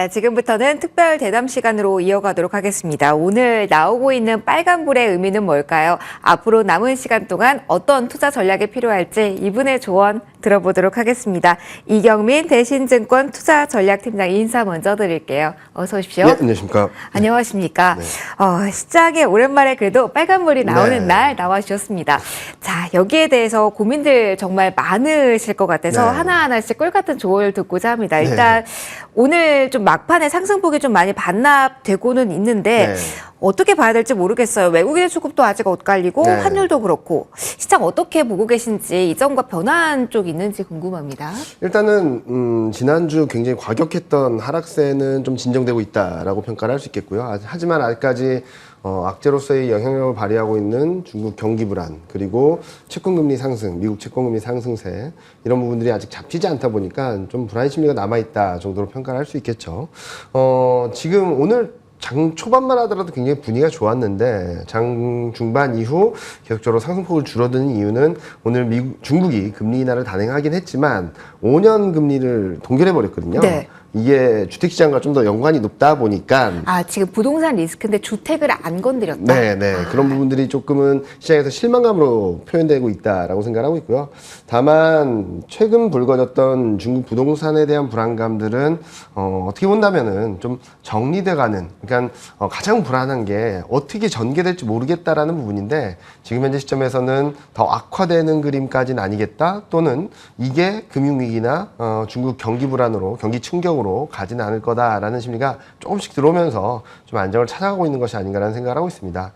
자, 지금부터는 특별 대담 시간으로 이어가도록 하겠습니다. 오늘 나오고 있는 빨간불의 의미는 뭘까요? 앞으로 남은 시간 동안 어떤 투자 전략이 필요할지 이분의 조언 들어보도록 하겠습니다. 이경민 대신증권 투자전략팀장 인사 먼저 드릴게요. 어서 오십시오. 네, 안녕하십니까. 안녕하십니까. 네. 시장에 오랜만에 그래도 빨간불이 나오는 네. 날 나와주셨습니다. 자, 여기에 대해서 고민들 정말 많으실 것 같아서 네. 하나하나씩 꿀같은 조언을 듣고자 합니다. 일단 오늘 좀 막판에 상승폭이 좀 많이 반납되고는 있는데 네. 어떻게 봐야 될지 모르겠어요. 외국인의 수급도 아직 엇갈리고 네. 환율도 그렇고 시장 어떻게 보고 계신지 이전과 변화한 쪽 있는지 궁금합니다. 일단은 지난주 굉장히 과격했던 하락세는 좀 진정되고 있다라고 평가를 할 수 있겠고요. 하지만 아직까지 악재로서의 영향력을 발휘하고 있는 중국 경기 불안, 그리고 채권금리 상승, 미국 채권금리 상승세, 이런 부분들이 아직 잡히지 않다 보니까 좀 불안 심리가 남아있다 정도로 평가를 할 수 있겠죠. 지금 오늘 장 초반만 하더라도 굉장히 분위기가 좋았는데 장 중반 이후 계속적으로 상승폭을 줄어드는 이유는 오늘 중국이 금리 인하를 단행하긴 했지만 5년 금리를 동결해 버렸거든요. 네. 이게 주택시장과 좀 더 연관이 높다 보니까 지금 부동산 리스크인데 주택을 안 건드렸다. 네. 그런 부분들이 조금은 시장에서 실망감으로 표현되고 있다라고 생각하고 있고요. 다만 최근 불거졌던 중국 부동산에 대한 불안감들은 어떻게 본다면은 좀 정리돼가는, 그러니까 가장 불안한 게 어떻게 전개될지 모르겠다라는 부분인데 지금 현재 시점에서는 더 악화되는 그림까지는 아니겠다, 또는 이게 금융위기나 중국 경기 불안으로, 경기 충격으로 가지는 않을 거다라는 심리가 조금씩 들어오면서 좀 안정을 찾아가고 있는 것이 아닌가라는 생각을 하고 있습니다.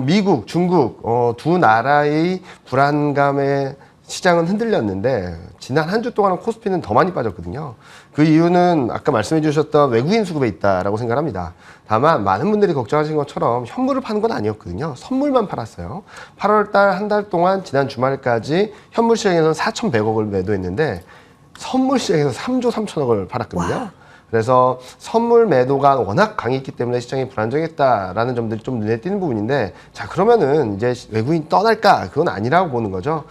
미국, 중국 두 나라의 불안감에 시장은 흔들렸는데 지난 한 주 동안은 코스피는 더 많이 빠졌거든요. 그 이유는 아까 말씀해 주셨던 외국인 수급에 있다라고 생각합니다. 다만 많은 분들이 걱정하신 것처럼 현물을 파는 건 아니었거든요. 선물만 팔았어요. 8월 달 한 달 동안 지난 주말까지 현물 시장에서는 4,100억을 매도했는데 선물 시장에서 3조 3천억을 팔았거든요. 와. 그래서 선물 매도가 워낙 강했기 때문에 시장이 불안정했다라는 점들이 좀 눈에 띄는 부분인데, 자, 그러면은 이제 외국인 떠날까? 그건 아니라고 보는 거죠.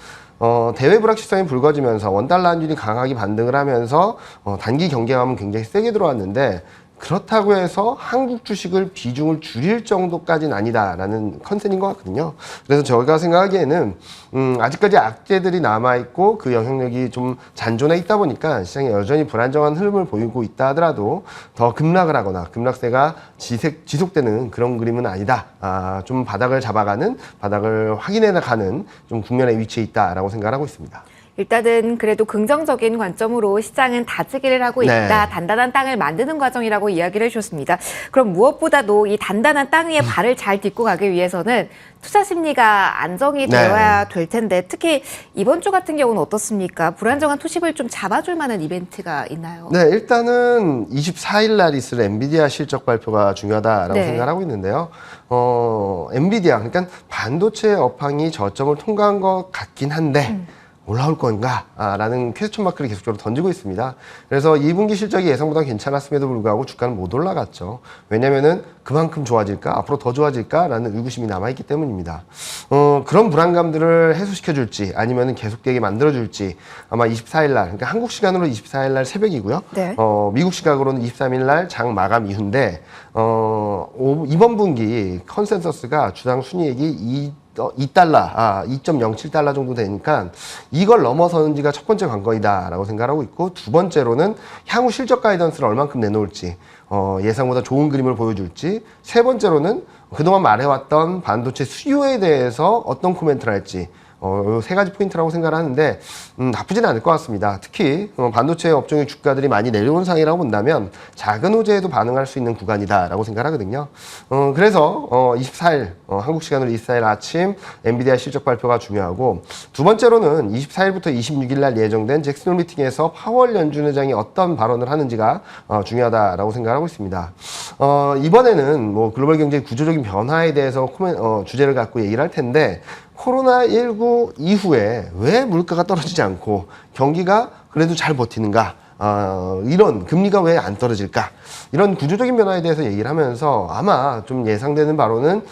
대외 불확실성이 불거지면서 원달러 환율이 강하게 반등을 하면서 단기 경계감은 굉장히 세게 들어왔는데, 그렇다고 해서 한국 주식을 비중을 줄일 정도까지는 아니다라는 컨센인 것 같거든요. 그래서 저희가 생각하기에는 아직까지 악재들이 남아있고 그 영향력이 좀 잔존해 있다 보니까 시장에 여전히 불안정한 흐름을 보이고 있다 하더라도 더 급락을 하거나 급락세가 지속되는 그런 그림은 아니다. 좀 바닥을 잡아가는, 바닥을 확인해 나가는 좀 국면에 위치해 있다라고 생각하고 있습니다. 일단은 그래도 긍정적인 관점으로 시장은 다지기를 하고 있다. 네. 단단한 땅을 만드는 과정이라고 이야기를 해주셨습니다. 그럼 무엇보다도 이 단단한 땅 위에 발을 잘 딛고 가기 위해서는 투자 심리가 안정이 되어야 될 텐데 특히 이번 주 같은 경우는 어떻습니까? 불안정한 투심을 좀 잡아줄 만한 이벤트가 있나요? 네, 일단은 24일 날 있을 엔비디아 실적 발표가 중요하다라고 네. 생각하고 있는데요. 엔비디아, 그러니까 반도체 업황이 저점을 통과한 것 같긴 한데 올라올 건가? 라는 퀘스천 마크를 계속적으로 던지고 있습니다. 그래서 2분기 실적이 예상보다 괜찮았음에도 불구하고 주가는 못 올라갔죠. 왜냐면은 그만큼 좋아질까? 앞으로 더 좋아질까? 라는 의구심이 남아있기 때문입니다. 그런 불안감들을 해소시켜줄지 아니면은 계속되게 만들어줄지 아마 24일 날, 그러니까 한국 시간으로 24일 날 새벽이고요. 네. 미국 시각으로는 23일 날 장 마감 이후인데, 이번 분기 컨센서스가 주당 순이익이 2.07달러 정도 되니까 이걸 넘어서는지가 첫 번째 관건이다라고 생각하고 있고, 두 번째로는 향후 실적 가이던스를 얼만큼 내놓을지, 예상보다 좋은 그림을 보여줄지, 세 번째로는 그동안 말해왔던 반도체 수요에 대해서 어떤 코멘트를 할지, 요 세 가지 포인트라고 생각을 하는데 나쁘진 않을 것 같습니다. 특히 반도체 업종의 주가들이 많이 내려온 상이라고 본다면 작은 호재에도 반응할 수 있는 구간이다라고 생각하거든요. 그래서 24일 한국 시간으로 24일 아침 엔비디아 실적 발표가 중요하고, 두 번째로는 24일부터 26일 날 예정된 잭슨홀 미팅에서 파월 연준 의장이 어떤 발언을 하는지가 중요하다라고 생각하고 있습니다. 이번에는 뭐 글로벌 경제 구조적인 변화에 대해서 주제를 갖고 얘기를 할 텐데, 코로나19 이후에 왜 물가가 떨어지지 않고 경기가 그래도 잘 버티는가? 이런 금리가 왜 안 떨어질까? 이런 구조적인 변화에 대해서 얘기를 하면서 아마 좀 예상되는 바로는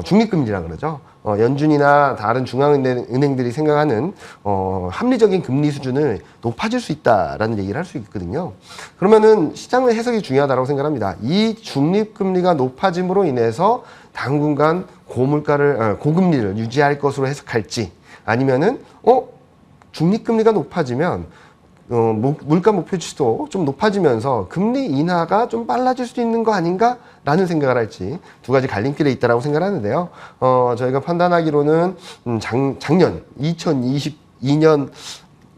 중립금리라 그러죠. 연준이나 다른 중앙은행들이 생각하는 합리적인 금리 수준을 높아질 수 있다라는 얘기를 할 수 있거든요. 그러면은 시장의 해석이 중요하다고 생각합니다. 이 중립금리가 높아짐으로 인해서 당분간 고금리를 유지할 것으로 해석할지, 아니면은 중립금리가 높아지면 물가 목표치도 좀 높아지면서 금리 인하가 좀 빨라질 수 있는 거 아닌가라는 생각을 할지 두 가지 갈림길에 있다라고 생각하는데요. 저희가 판단하기로는 작년 2022년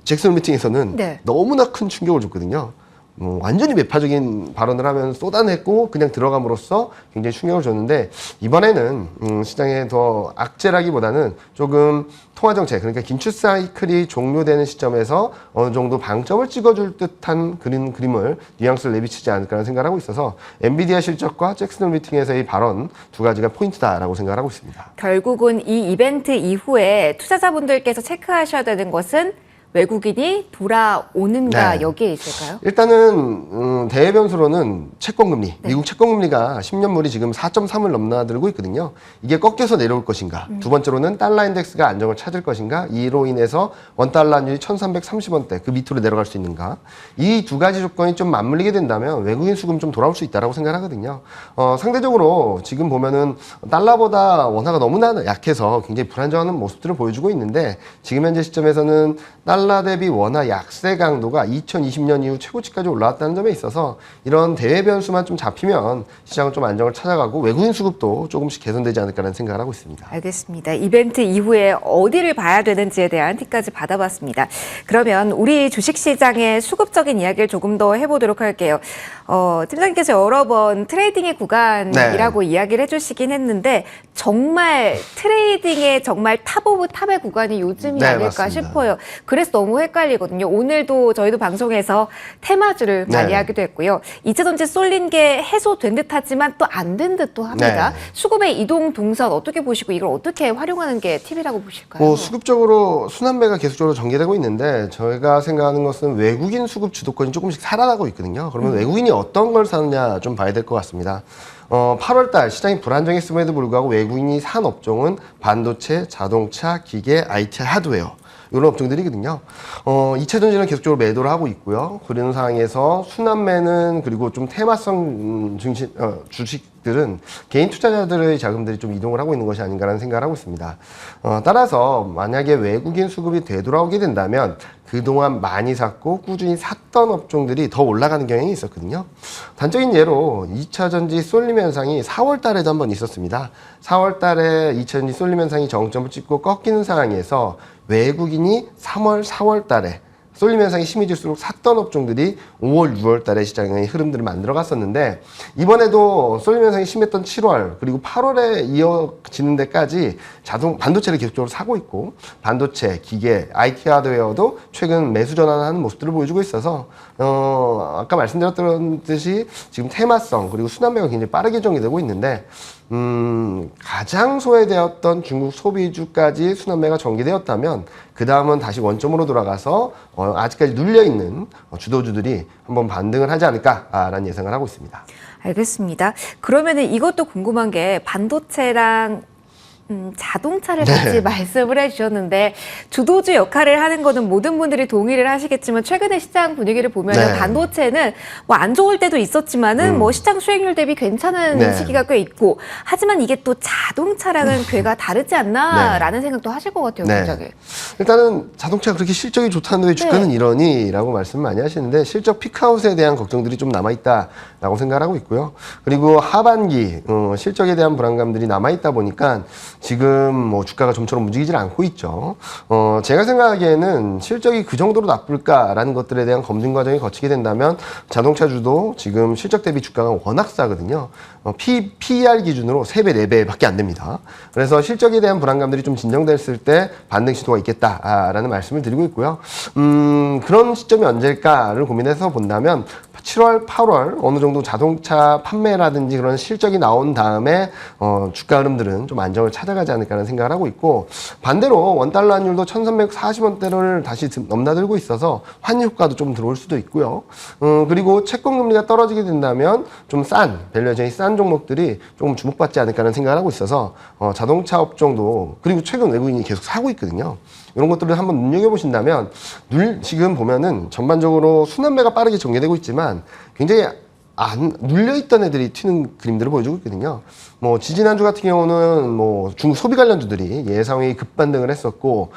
잭슨 미팅에서는 네. 너무나 큰 충격을 줬거든요. 완전히 매파적인 발언을 하면 쏟아냈고 그냥 들어감으로써 굉장히 충격을 줬는데, 이번에는 시장에 더 악재라기보다는 조금 통화정책, 그러니까 긴축 사이클이 종료되는 시점에서 어느 정도 방점을 찍어줄 듯한 그림을 뉘앙스를 내비치지 않을까라는 생각을 하고 있어서 엔비디아 실적과 잭슨 미팅에서의 발언 두 가지가 포인트다라고 생각을 하고 있습니다. 결국은 이 이벤트 이후에 투자자분들께서 체크하셔야 되는 것은 외국인이 돌아오는가, 네. 여기에 있을까요? 일단은 대외 변수로는 채권금리, 미국 채권금리가 10년물이 지금 4.3을 넘나들고 있거든요. 이게 꺾여서 내려올 것인가. 두 번째로는 달러 인덱스가 안정을 찾을 것인가. 이로 인해서 원달러율이 1330원대 그 밑으로 내려갈 수 있는가. 이 두 가지 조건이 좀 맞물리게 된다면 외국인 수금 좀 돌아올 수 있다고 생각하거든요. 상대적으로 지금 보면은 달러보다 원화가 너무나 약해서 굉장히 불안정한 모습들을 보여주고 있는데, 지금 현재 시점에서는 달러 대비 원화 약세 강도가 2020년 이후 최고치까지 올라왔다는 점에 있어서 이런 대외 변수만 좀 잡히면 시장은 좀 안정을 찾아가고 외국인 수급도 조금씩 개선되지 않을까라는 생각을 하고 있습니다. 알겠습니다. 이벤트 이후에 어디를 봐야 되는지에 대한 팁까지 받아봤습니다. 그러면 우리 주식시장의 수급적인 이야기를 조금 더 해보도록 할게요. 팀장님께서 여러 번 트레이딩의 구간이라고 이야기를 해주시긴 했는데, 정말 트레이딩의 정말 탑 오브 탑의 구간이 요즘이 네, 아닐까 맞습니다. 싶어요. 그래서 너무 헷갈리거든요. 오늘도 저희도 방송에서 테마주를 많이 네. 하기도 했고요. 이차전지 쏠린 게 해소된 듯 하지만 또 안 된 듯도 합니다. 네. 수급의 이동 동선 어떻게 보시고 이걸 어떻게 활용하는 게 팁이라고 보실까요? 수급적으로 순환매가 계속적으로 전개되고 있는데, 저희가 생각하는 것은 외국인 수급 주도권이 조금씩 살아나고 있거든요. 그러면 외국인이 어떤 걸 사느냐 좀 봐야 될 것 같습니다. 8월달 시장이 불안정했음에도 불구하고 외국인이 산 업종은 반도체, 자동차, 기계, IT, 하드웨어, 이런 업종들이거든요. 2차 전지는 계속적으로 매도를 하고 있고요. 그런 상황에서 순환매는, 그리고 좀 테마성 주식들은 개인 투자자들의 자금들이 좀 이동을 하고 있는 것이 아닌가라는 생각을 하고 있습니다. 따라서 만약에 외국인 수급이 되돌아오게 된다면 그동안 많이 샀고 꾸준히 샀던 업종들이 더 올라가는 경향이 있었거든요. 단적인 예로 2차 전지 쏠림 현상이 4월 달에도 한번 있었습니다. 4월 달에 2차 전지 쏠림 현상이 정점을 찍고 꺾이는 상황에서 외국인이 3월, 4월 달에 쏠림 현상이 심해질수록 샀던 업종들이 5월, 6월 달에 시장의 흐름들을 만들어 갔었는데, 이번에도 쏠림 현상이 심했던 7월 그리고 8월에 이어지는 데까지 반도체를 계속적으로 사고 있고, 반도체, 기계, IT 하드웨어도 최근 매수 전환하는 모습들을 보여주고 있어서 아까 말씀드렸던 듯이 지금 테마성 그리고 순환매가 굉장히 빠르게 전개되고 있는데, 가장 소외되었던 중국 소비주까지 순환매가 전개되었다면 그 다음은 다시 원점으로 돌아가서 아직까지 눌려있는 주도주들이 한번 반등을 하지 않을까라는 예상을 하고 있습니다. 알겠습니다. 그러면은 이것도 궁금한 게, 반도체랑 자동차를 같이 말씀을 해주셨는데, 주도주 역할을 하는 거는 모든 분들이 동의를 하시겠지만, 최근에 시장 분위기를 보면 반도체는 뭐 안 좋을 때도 있었지만은 뭐 시장 수익률 대비 괜찮은 시기가 꽤 있고, 하지만 이게 또 자동차랑은 괴가 다르지 않나라는 생각도 하실 것 같아요, 굉장히. 일단은 자동차가 그렇게 실적이 좋다는데 왜 주가는 이러니?라고 말씀 많이 하시는데, 실적 피크아웃에 대한 걱정들이 좀 남아있다라고 생각하고 있고요. 그리고 하반기 실적에 대한 불안감들이 남아있다 보니까 지금 뭐 주가가 좀처럼 움직이질 않고 있죠. 제가 생각하기에는 실적이 그 정도로 나쁠까라는 것들에 대한 검증 과정이 거치게 된다면 자동차주도 지금 실적 대비 주가가 워낙 싸거든요. PER 기준으로 3배, 4배밖에 안 됩니다. 그래서 실적에 대한 불안감들이 좀 진정됐을 때 반등 시도가 있겠다라는 말씀을 드리고 있고요. 그런 시점이 언제일까를 고민해서 본다면 7월, 8월 어느 정도 자동차 판매라든지 그런 실적이 나온 다음에 주가 흐름들은 좀 안정을 찾아 찾아가지 않을까라는 생각을 하고 있고, 반대로 원달러 환율도 1340원대를 다시 넘나들고 있어서 환율 효과도 좀 들어올 수도 있고요. 그리고 채권 금리가 떨어지게 된다면 좀 밸류 여전히 싼 종목들이 조금 주목받지 않을까라는 생각을 하고 있어서 자동차 업종도, 그리고 최근 외국인이 계속 사고 있거든요. 이런 것들을 한번 눈여겨보신다면, 지금 보면은 전반적으로 순환매가 빠르게 전개되고 있지만 굉장히 눌려있던 애들이 튀는 그림들을 보여주고 있거든요. 뭐 지지난주 같은 경우는 뭐 중국 소비 관련주들이 예상외의 급반등을 했었고,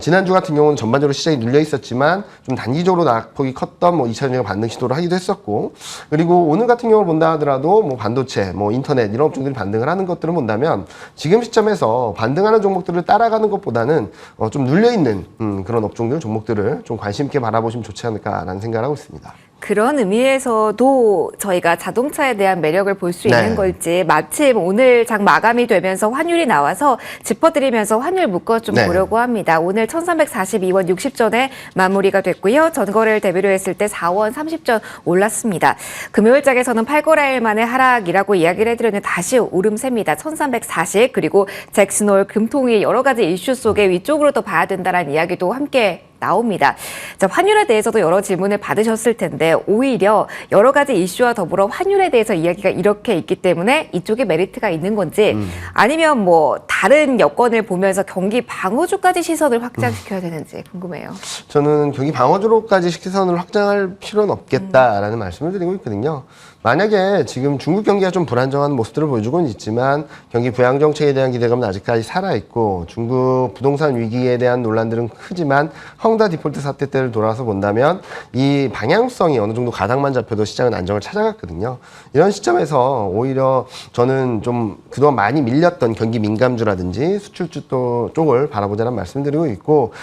지난주 같은 경우는 전반적으로 시장이 눌려 있었지만 좀 단기적으로 낙폭이 컸던 뭐 2차전지가 반등 시도를 하기도 했었고, 그리고 오늘 같은 경우를 본다 하더라도 뭐 반도체, 뭐 인터넷 이런 업종들이 반등을 하는 것들을 본다면, 지금 시점에서 반등하는 종목들을 따라가는 것보다는 좀 눌려 있는 그런 업종들, 종목들을 좀 관심 있게 바라보시면 좋지 않을까라는 생각을 하고 있습니다. 그런 의미에서도 저희가 자동차에 대한 매력을 볼 수 네. 있는 걸지, 마침 오늘 장 마감이 되면서 환율이 나와서 짚어드리면서 환율 묶어 좀 네. 보려고 합니다. 오늘 1342원 60전에 마무리가 됐고요. 전거래를 대비로 했을 때 4원 30전 올랐습니다. 금요일장에서는 8거래일 만에 하락이라고 이야기를 해드렸는데 다시 오름세입니다. 1340, 그리고 잭슨홀, 금통위 여러 가지 이슈 속에 위쪽으로 더 봐야 된다는 이야기도 함께 나옵니다. 자, 환율에 대해서도 여러 질문을 받으셨을 텐데, 오히려 여러 가지 이슈와 더불어 환율에 대해서 이야기가 이렇게 있기 때문에 이쪽에 메리트가 있는 건지, 아니면 뭐 다른 여건을 보면서 경기 방어주까지 시선을 확장시켜야 되는지 궁금해요. 저는 경기 방어주로까지 시선을 확장할 필요는 없겠다라는 말씀을 드리고 있거든요. 만약에 지금 중국 경기가 좀 불안정한 모습들을 보여주고는 있지만, 경기 부양 정책에 대한 기대감은 아직까지 살아있고, 중국 부동산 위기에 대한 논란들은 크지만 헝다 디폴트 사태 때를 돌아서 본다면 이 방향성이 어느 정도 가닥만 잡혀도 시장은 안정을 찾아갔거든요. 이런 시점에서 오히려 저는 좀 그동안 많이 밀렸던 경기 민감주라든지 수출주 쪽을 바라보자는 말씀드리고 있고,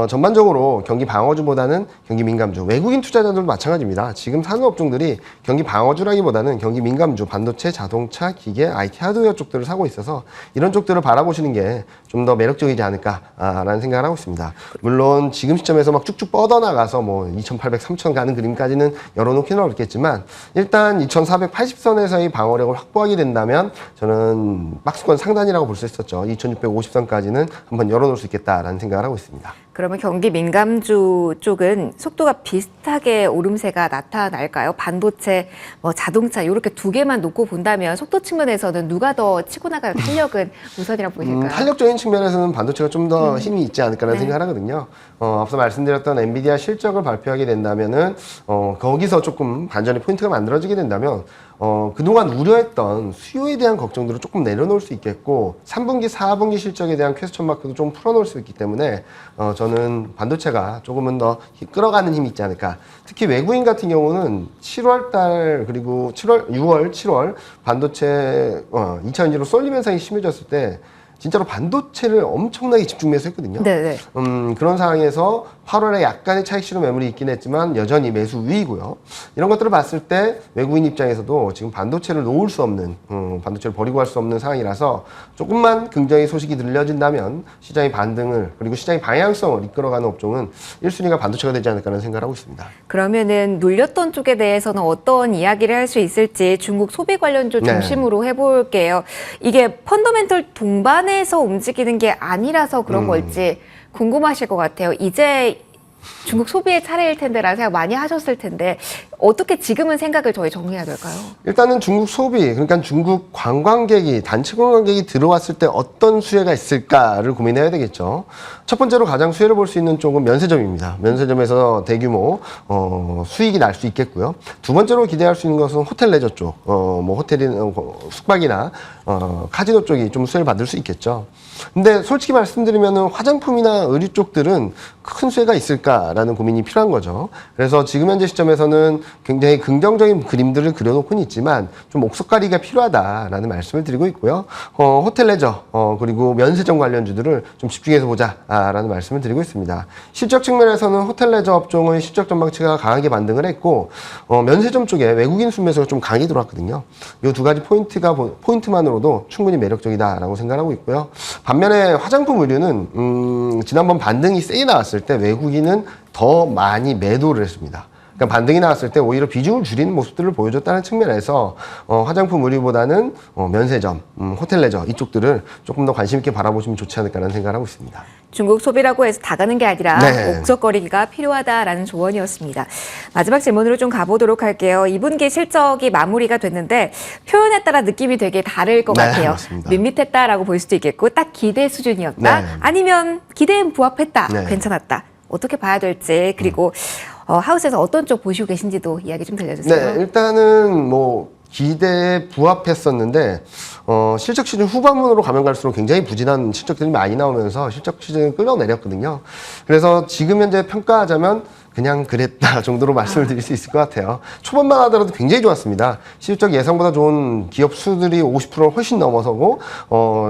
전반적으로 경기 방어주보다는 경기 민감주, 외국인 투자자들도 마찬가지입니다. 지금 사는 업종들이 경기 방어주 라기보다는 경기 민감주, 반도체, 자동차, 기계, IT 하드웨어 쪽들을 사고 있어서 이런 쪽들을 바라보시는 게 좀 더 매력적이지 않을까라는 생각을 하고 있습니다. 물론 지금 시점에서 막 쭉쭉 뻗어나가서 뭐 2,800, 3,000 가는 그림까지는 열어놓기는 어렵겠지만, 일단 2,480선에서의 방어력을 확보하게 된다면 저는 박스권 상단이라고 볼 수 있었죠. 2,650선까지는 한번 열어놓을 수 있겠다라는 생각을 하고 있습니다. 그러면 경기 민감주 쪽은 속도가 비슷하게 오름세가 나타날까요? 반도체, 뭐 자동차 이렇게 두 개만 놓고 본다면 속도 측면에서는 누가 더 치고 나갈 탄력은 우선이라고 보실까요? 탄력적인 측면에서는 반도체가 좀 더 힘이 있지 않을까라는 네. 생각을 하거든요. 앞서 말씀드렸던 엔비디아 실적을 발표하게 된다면은 거기서 조금 반전의 포인트가 만들어지게 된다면 그동안 우려했던 수요에 대한 걱정들을 조금 내려놓을 수 있겠고, 3분기, 4분기 실적에 대한 퀘스천 마크도 좀 풀어놓을 수 있기 때문에 저는 반도체가 조금은 더 끌어가는 힘이 있지 않을까. 특히 외국인 같은 경우는 7월 달, 그리고 6월, 7월 반도체 2차 전지로 쏠림 현상이 심해졌을 때 진짜로 반도체를 엄청나게 집중 매수했거든요. 네네. 그런 상황에서 8월에 약간의 차익 실현 매물이 있긴 했지만 여전히 매수 위이고요. 이런 것들을 봤을 때 외국인 입장에서도 지금 반도체를 놓을 수 없는, 반도체를 버리고 할 수 없는 상황이라서 조금만 긍정의 소식이 들려진다면 시장의 반등을, 그리고 시장의 방향성을 이끌어가는 업종은 1순위가 반도체가 되지 않을까라는 생각을 하고 있습니다. 그러면은 눌렸던 쪽에 대해서는 어떤 이야기를 할 수 있을지 중국 소비 관련주 네. 중심으로 해볼게요. 이게 펀더멘털 동반해서 움직이는 게 아니라서 그런 걸지 궁금하실 것 같아요. 이제 중국 소비의 차례일 텐데라는 생각 많이 하셨을 텐데, 어떻게 지금은 생각을 저희 정리해야 될까요? 일단은 중국 소비, 그러니까 중국 관광객이, 단체 관광객이 들어왔을 때 어떤 수혜가 있을까를 고민해야 되겠죠. 첫 번째로 가장 수혜를 볼 수 있는 쪽은 면세점입니다. 면세점에서 대규모 수익이 날 수 있겠고요. 두 번째로 기대할 수 있는 것은 호텔 레저 쪽, 뭐 호텔이나 숙박이나 카지노 쪽이 좀 수혜를 받을 수 있겠죠. 근데 솔직히 말씀드리면 화장품이나 의류 쪽들은 큰 수혜가 있을까라는 고민이 필요한 거죠. 그래서 지금 현재 시점에서는 굉장히 긍정적인 그림들을 그려놓고는 있지만 좀 옥석가리가 필요하다라는 말씀을 드리고 있고요. 호텔 레저 그리고 면세점 관련주들을 좀 집중해서 보자라는 말씀을 드리고 있습니다. 실적 측면에서는 호텔 레저 업종의 실적 전망치가 강하게 반등을 했고, 면세점 쪽에 외국인 순매수가 좀 강하게 들어왔거든요. 이 두 가지 포인트만으로도 충분히 매력적이다라고 생각하고 있고요. 반면에 화장품 의류는 지난번 반등이 세게 나왔을 때 외국인은 더 많이 매도를 했습니다. 그러니까 반등이 나왔을 때 오히려 비중을 줄이는 모습들을 보여줬다는 측면에서 화장품 의류보다는 면세점, 호텔 레저 이쪽들을 조금 더 관심 있게 바라보시면 좋지 않을까라는 생각을 하고 있습니다. 중국 소비라고 해서 다 가는 게 아니라 네. 옥석거리기가 필요하다라는 조언이었습니다. 마지막 질문으로 좀 가보도록 할게요. 2분기 실적이 마무리가 됐는데 표현에 따라 느낌이 되게 다를 것 네, 같아요. 맞습니다. 밋밋했다라고 볼 수도 있겠고 딱 기대 수준이었다. 네. 아니면 기대엔 부합했다. 네. 괜찮았다. 어떻게 봐야 될지 그리고 하우스에서 어떤 쪽 보시고 계신지도 이야기 좀 들려주세요. 네, 일단은 기대에 부합했었는데 실적 시즌 후반부로 가면 갈수록 굉장히 부진한 실적들이 많이 나오면서 실적 시즌을 끌어내렸거든요. 그래서 지금 현재 평가하자면 그냥 그랬다 정도로 말씀을 드릴 수 있을 것 같아요. 초반만 하더라도 굉장히 좋았습니다. 실적 예상보다 좋은 기업 수들이 50%를 훨씬 넘어서고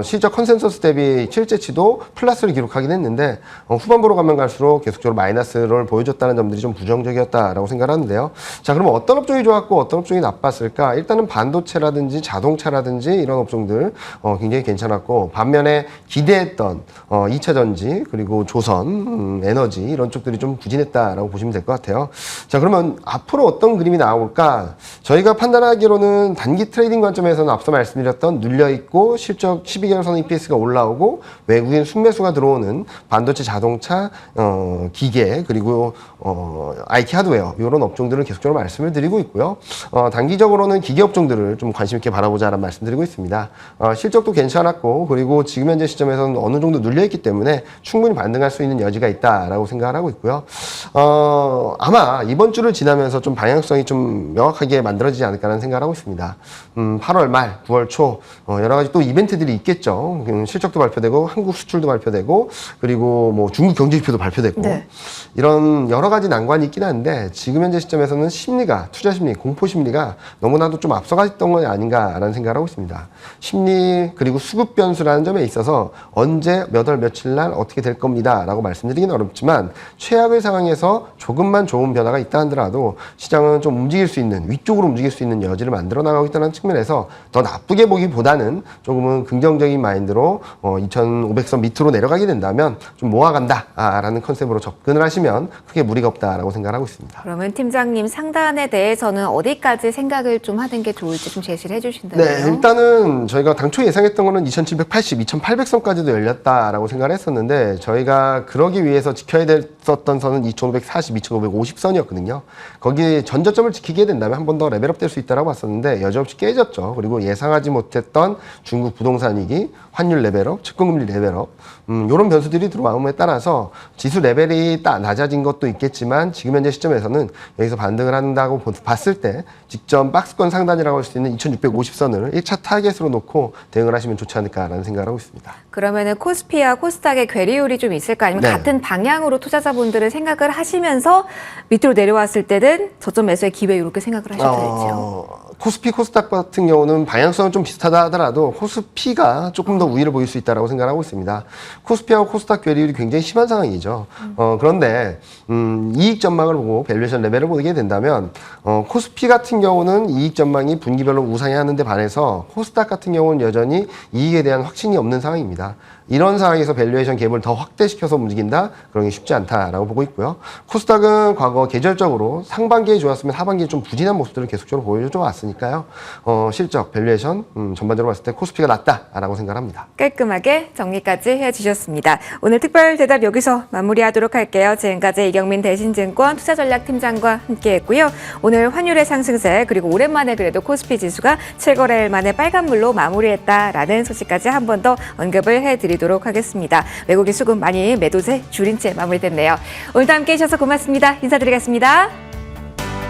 실적 컨센서스 대비 실제치도 플러스를 기록하긴 했는데 후반부로 가면 갈수록 계속적으로 마이너스를 보여줬다는 점들이 좀 부정적이었다라고 생각하는데요. 자, 그러면 어떤 업종이 좋았고 어떤 업종이 나빴을까? 일단은 반도체라든지 자동차라든지 이런 업종들 굉장히 괜찮았고 반면에 기대했던 2차 전지 그리고 조선, 에너지 이런 쪽들이 좀 부진했다라고 보시면 될 것 같아요. 자, 그러면 앞으로 어떤 그림이 나올까? 저희가 판단하기로는 단기 트레이딩 관점에서는 앞서 말씀드렸던 눌려있고 실적 12개월선 EPS가 올라오고 외국인 순매수가 들어오는 반도체, 자동차, 기계 그리고 IT 하드웨어 이런 업종들을 계속적으로 말씀을 드리고 있고요. 단기적으로는 기계 업종들을 좀 관심 있게 바라보자라는 말씀드리고 있습니다. 실적도 괜찮았고 그리고 지금 현재 시점에서는 어느 정도 눌려있기 때문에 충분히 반등할 수 있는 여지가 있다라고 생각을 하고 있고요. 아마 이번 주를 지나면서 좀 방향성이 좀 명확하게 만들어지지 않을까라는 생각을 하고 있습니다. 8월 말, 9월 초 여러 가지 또 이벤트들이 있겠죠. 실적도 발표되고 한국 수출도 발표되고 그리고 중국 경제지표도 발표되고 네. 이런 여러 가지 난관이 있긴 한데 지금 현재 시점에서는 심리가 투자 심리, 공포 심리가 너무나도 좀 앞서갔던 건 아닌가라는 생각을 하고 있습니다. 심리 그리고 수급 변수라는 점에 있어서 언제 몇 월 며칠 날 어떻게 될 겁니다라고 말씀드리기는 어렵지만 최악의 상황에서 조금만 좋은 변화가 있다 하더라도 시장은 좀 움직일 수 있는 위쪽으로 움직일 수 있는 여지를 만들어 나가고 있다는 측면에서 더 나쁘게 보기보다는 조금은 긍정적인 마인드로 2,500선 밑으로 내려가게 된다면 좀 모아간다라는 컨셉으로 접근을 하시면 크게 무리가 없다라고 생각하고 있습니다. 그러면 팀장님 상단에 대해서는 어디까지 생각을 좀 하는 게 좋을지 좀 제시를 해주신다면요? 네, 일단은 저희가 당초 예상했던 거는 2,780, 2,800선까지도 열렸다라고 생각을 했었는데 저희가 그러기 위해서 지켜야 됐었던 선은 2,540, 2,550선이었거든요. 거기 전저점을 지키게 된다면 한 번 더 레벨업 될 수 있다고 봤었는데 여지없이 깨졌죠. 그리고 예상하지 못했던 중국 부동산 위기, 환율 레벨업, 채권금리 레벨업 이런 변수들이 들어옴에 따라서 지수 레벨이 낮아진 것도 있겠지만 지금 현재 시점에서는 여기서 반등을 한다고 봤을 때 직전 박스권 상단이라고 할 수 있는 2,650선을 1차 타겟으로 놓고 대응을 하시면 좋지 않을까라는 생각을 하고 있습니다. 그러면은 코스피와 코스닥의 괴리율이 좀 있을까? 아니면 네. 같은 방향으로 투자자분들을 생각을 하시면서 밑으로 내려왔을 때는 저점 매수의 기회 이렇게 생각을 하셔도 되죠. 코스피, 코스닥 같은 경우는 방향성은 좀 비슷하다 하더라도 코스피가 조금 더 우위를 보일 수 있다고 생각하고 있습니다. 코스피하고 코스닥 괴리율이 굉장히 심한 상황이죠. 그런데 이익 전망을 보고 밸류에이션 레벨을 보게 된다면 코스피 같은 경우는 이익 전망이 분기별로 우상향하는 데 반해서 코스닥 같은 경우는 여전히 이익에 대한 확신이 없는 상황입니다. 이런 상황에서 밸류에이션 갭을 더 확대시켜서 움직인다? 그런 게 쉽지 않다라고 보고 있고요. 코스닥은 과거 계절적으로 상반기에 좋았으면 하반기에 좀 부진한 모습들을 계속적으로 보여줘 왔으니까요. 실적, 밸류에이션 전반적으로 봤을 때 코스피가 낫다라고 생각합니다. 깔끔하게 정리까지 해주셨습니다. 오늘 특별 대답 여기서 마무리하도록 할게요. 지금까지 이경민 대신증권 투자전략팀장과 함께했고요. 오늘 환율의 상승세 그리고 오랜만에 그래도 코스피 지수가 7거래일 만에 빨간불로 마무리했다라는 소식까지 한 번 더 언급을 해드리도록 하겠습니다. 외국인 수급 많이 매도세 줄인 채 마무리됐네요. 오늘도 함께해 주셔서 고맙습니다. 인사드리겠습니다.